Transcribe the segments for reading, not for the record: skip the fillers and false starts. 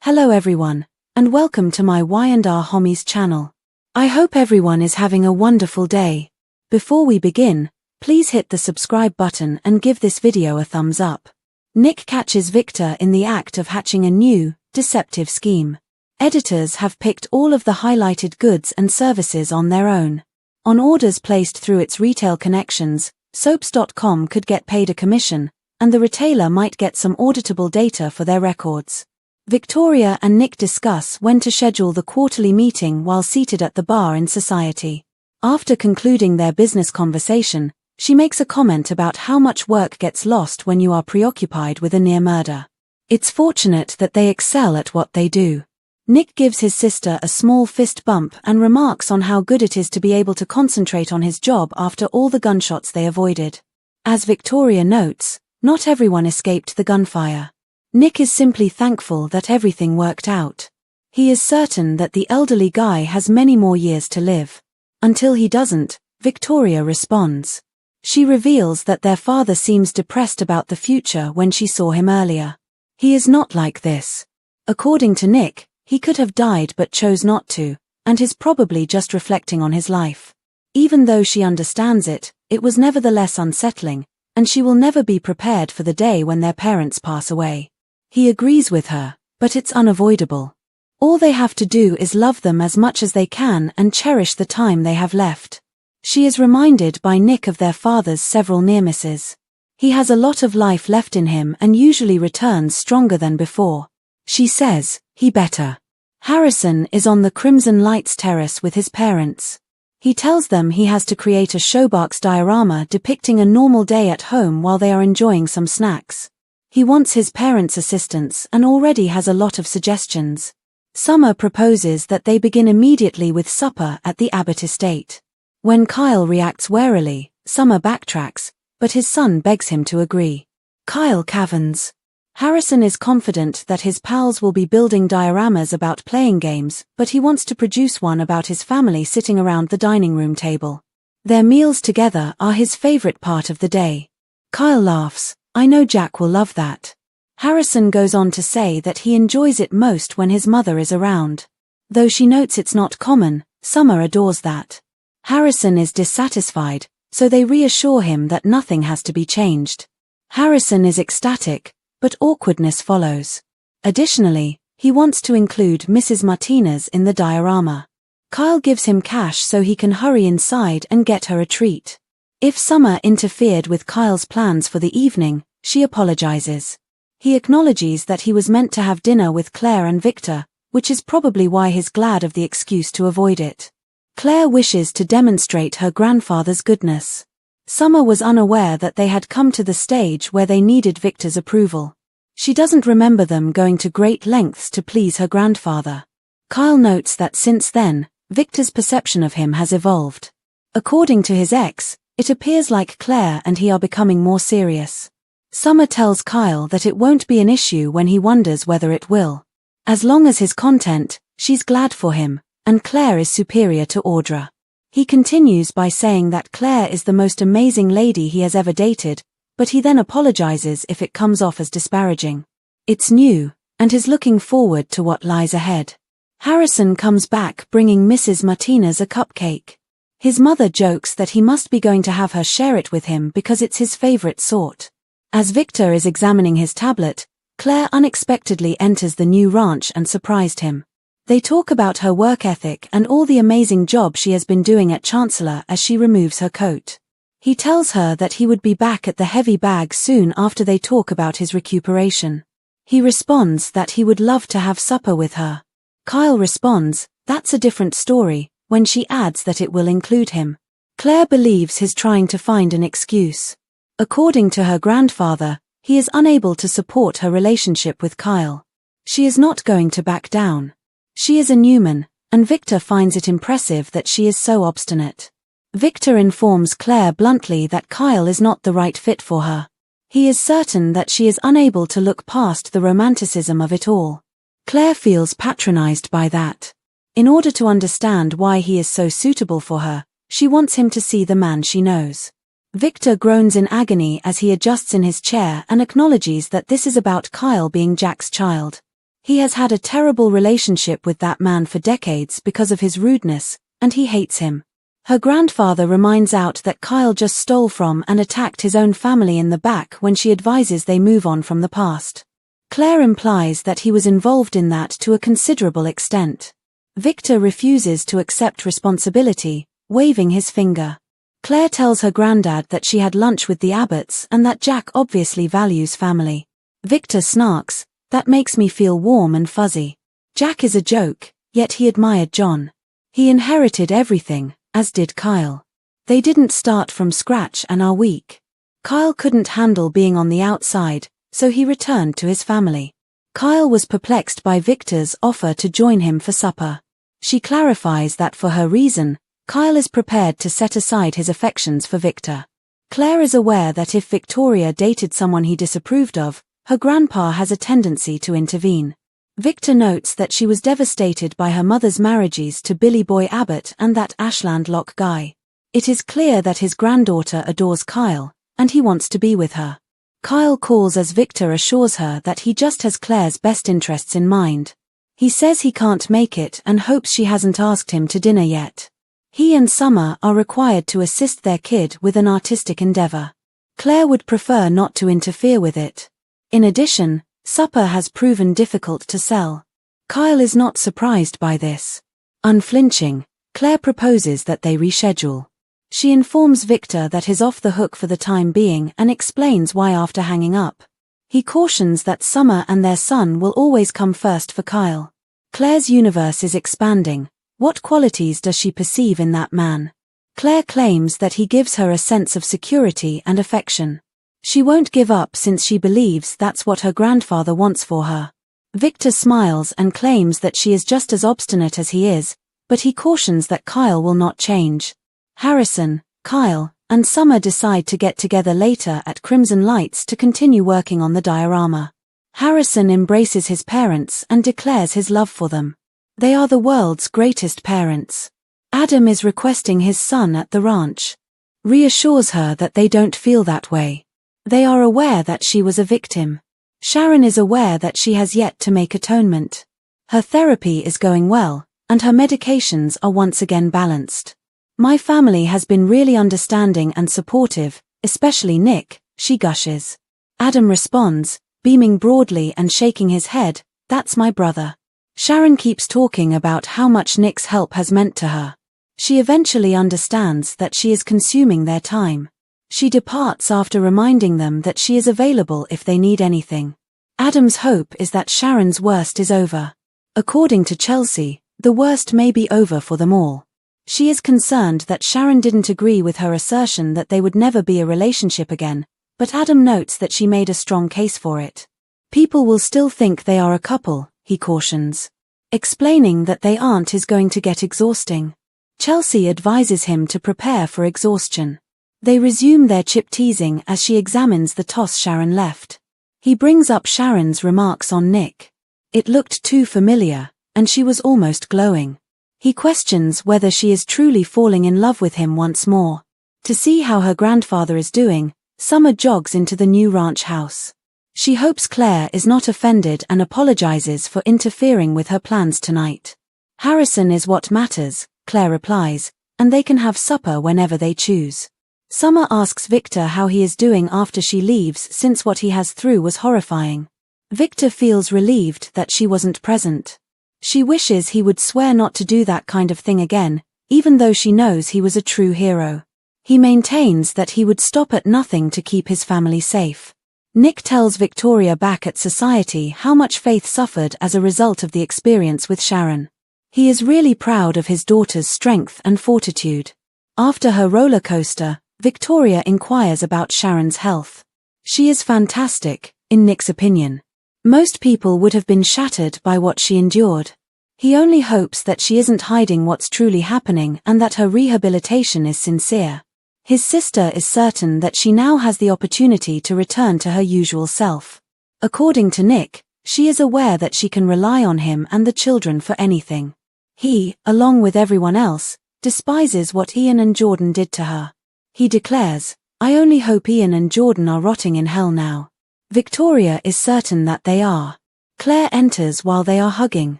Hello everyone, and welcome to my Y&R Homies channel. I hope everyone is having a wonderful day. Before we begin, please hit the subscribe button and give this video a thumbs up. Nick catches Victor in the act of hatching a new, deceptive scheme. Editors have picked all of the highlighted goods and services on their own. On orders placed through its retail connections, soaps.com could get paid a commission, and the retailer might get some auditable data for their records. Victoria and Nick discuss when to schedule the quarterly meeting while seated at the bar in society. After concluding their business conversation, she makes a comment about how much work gets lost when you are preoccupied with a near murder. It's fortunate that they excel at what they do. Nick gives his sister a small fist bump and remarks on how good it is to be able to concentrate on his job after all the gunshots they avoided. As Victoria notes, not everyone escaped the gunfire. Nick is simply thankful that everything worked out. He is certain that the elderly guy has many more years to live. Until he doesn't, Victoria responds. She reveals that their father seems depressed about the future when she saw him earlier. He is not like this. According to Nick, he could have died but chose not to, and is probably just reflecting on his life. Even though she understands it, it was nevertheless unsettling, and she will never be prepared for the day when their parents pass away. He agrees with her, but it's unavoidable. All they have to do is love them as much as they can and cherish the time they have left. She is reminded by Nick of their father's several near misses. He has a lot of life left in him and usually returns stronger than before. She says, he better. Harrison is on the Crimson Lights terrace with his parents. He tells them he has to create a showbox diorama depicting a normal day at home while they are enjoying some snacks. He wants his parents' assistance and already has a lot of suggestions. Summer proposes that they begin immediately with supper at the Abbott estate. When Kyle reacts warily, Summer backtracks, but his son begs him to agree. Kyle caverns. Harrison is confident that his pals will be building dioramas about playing games, but he wants to produce one about his family sitting around the dining room table. Their meals together are his favorite part of the day. Kyle laughs. I know Jack will love that. Harrison goes on to say that he enjoys it most when his mother is around. Though she notes it's not common, Summer adores that. Harrison is dissatisfied, so they reassure him that nothing has to be changed. Harrison is ecstatic, but awkwardness follows. Additionally, he wants to include Mrs. Martinez in the diorama. Kyle gives him cash so he can hurry inside and get her a treat. If Summer interfered with Kyle's plans for the evening, she apologizes. He acknowledges that he was meant to have dinner with Claire and Victor, which is probably why he's glad of the excuse to avoid it. Claire wishes to demonstrate her grandfather's goodness. Summer was unaware that they had come to the stage where they needed Victor's approval. She doesn't remember them going to great lengths to please her grandfather. Kyle notes that since then, Victor's perception of him has evolved. According to his ex, it appears like Claire and he are becoming more serious. Summer tells Kyle that it won't be an issue when he wonders whether it will. As long as his content, she's glad for him, and Claire is superior to Audra. He continues by saying that Claire is the most amazing lady he has ever dated, but he then apologizes if it comes off as disparaging. It's new, and is looking forward to what lies ahead. Harrison comes back bringing Mrs. Martinez a cupcake. His mother jokes that he must be going to have her share it with him because it's his favorite sort. As Victor is examining his tablet, Claire unexpectedly enters the new ranch and surprised him. They talk about her work ethic and all the amazing job she has been doing at Chancellor as she removes her coat. He tells her that he would be back at the heavy bag soon after they talk about his recuperation. He responds that he would love to have supper with her. Kyle responds, that's a different story, when she adds that it will include him. Claire believes he's trying to find an excuse. According to her grandfather, he is unable to support her relationship with Kyle. She is not going to back down. She is a Newman, and Victor finds it impressive that she is so obstinate. Victor informs Claire bluntly that Kyle is not the right fit for her. He is certain that she is unable to look past the romanticism of it all. Claire feels patronized by that. In order to understand why he is so suitable for her, she wants him to see the man she knows. Victor groans in agony as he adjusts in his chair and acknowledges that this is about Kyle being Jack's child. He has had a terrible relationship with that man for decades because of his rudeness, and he hates him. Her grandfather reminds out that Kyle just stole from and attacked his own family in the back when she advises they move on from the past. Claire implies that he was involved in that to a considerable extent. Victor refuses to accept responsibility, waving his finger. Claire tells her granddad that she had lunch with the Abbotts and that Jack obviously values family. Victor snarks, "That makes me feel warm and fuzzy." Jack is a joke, yet he admired John. He inherited everything, as did Kyle. They didn't start from scratch and are weak. Kyle couldn't handle being on the outside, so he returned to his family. Kyle was perplexed by Victor's offer to join him for supper. She clarifies that for her reason, Kyle is prepared to set aside his affections for Victor. Claire is aware that if Victoria dated someone he disapproved of, her grandpa has a tendency to intervene. Victor notes that she was devastated by her mother's marriages to Billy Boy Abbott and that Ashland Lock guy. It is clear that his granddaughter adores Kyle, and he wants to be with her. Kyle calls as Victor assures her that he just has Claire's best interests in mind. He says he can't make it and hopes she hasn't asked him to dinner yet. He and Summer are required to assist their kid with an artistic endeavor. Claire would prefer not to interfere with it. In addition, supper has proven difficult to sell. Kyle is not surprised by this. Unflinching, Claire proposes that they reschedule. She informs Victor that he's off the hook for the time being and explains why after hanging up. He cautions that Summer and their son will always come first for Kyle. Claire's universe is expanding. What qualities does she perceive in that man? Claire claims that he gives her a sense of security and affection. She won't give up since she believes that's what her grandfather wants for her. Victor smiles and claims that she is just as obstinate as he is, but he cautions that Kyle will not change. Harrison, Kyle, and Summer decide to get together later at Crimson Lights to continue working on the diorama. Harrison embraces his parents and declares his love for them. They are the world's greatest parents. Adam is requesting his son at the ranch. Reassures her that they don't feel that way. They are aware that she was a victim. Sharon is aware that she has yet to make atonement. Her therapy is going well, and her medications are once again balanced. "My family has been really understanding and supportive, especially Nick," she gushes. Adam responds, beaming broadly and shaking his head, "That's my brother." Sharon keeps talking about how much Nick's help has meant to her. She eventually understands that she is consuming their time. She departs after reminding them that she is available if they need anything. Adam's hope is that Sharon's worst is over. According to Chelsea, the worst may be over for them all. She is concerned that Sharon didn't agree with her assertion that they would never be a relationship again, but Adam notes that she made a strong case for it. "People will still think they are a couple," he cautions. Explaining that they aren't is going to get exhausting. Chelsea advises him to prepare for exhaustion. They resume their chip-teasing as she examines the toss Sharon left. He brings up Sharon's remarks on Nick. It looked too familiar, and she was almost glowing. He questions whether she is truly falling in love with him once more. To see how her grandfather is doing, Summer jogs into the new ranch house. She hopes Claire is not offended and apologizes for interfering with her plans tonight. "Harrison is what matters," Claire replies, "and they can have supper whenever they choose." Summer asks Victor how he is doing after she leaves since what he has through was horrifying. Victor feels relieved that she wasn't present. She wishes he would swear not to do that kind of thing again, even though she knows he was a true hero. He maintains that he would stop at nothing to keep his family safe. Nick tells Victoria back at Society how much Faith suffered as a result of the experience with Sharon. He is really proud of his daughter's strength and fortitude. After her roller coaster, Victoria inquires about Sharon's health. She is fantastic, in Nick's opinion. Most people would have been shattered by what she endured. He only hopes that she isn't hiding what's truly happening and that her rehabilitation is sincere. His sister is certain that she now has the opportunity to return to her usual self. According to Nick, she is aware that she can rely on him and the children for anything. He, along with everyone else, despises what Ian and Jordan did to her. He declares, "I only hope Ian and Jordan are rotting in hell now." Victoria is certain that they are. Claire enters while they are hugging.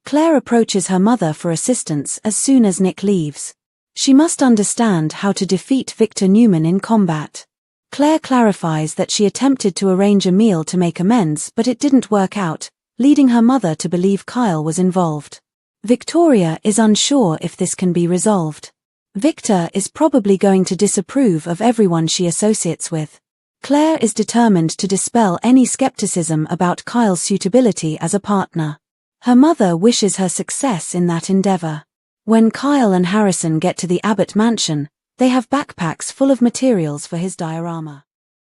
Claire approaches her mother for assistance as soon as Nick leaves. She must understand how to defeat Victor Newman in combat. Claire clarifies that she attempted to arrange a meal to make amends, but it didn't work out, leading her mother to believe Kyle was involved. Victoria is unsure if this can be resolved. Victor is probably going to disapprove of everyone she associates with. Claire is determined to dispel any skepticism about Kyle's suitability as a partner. Her mother wishes her success in that endeavor. When Kyle and Harrison get to the Abbott mansion, they have backpacks full of materials for his diorama.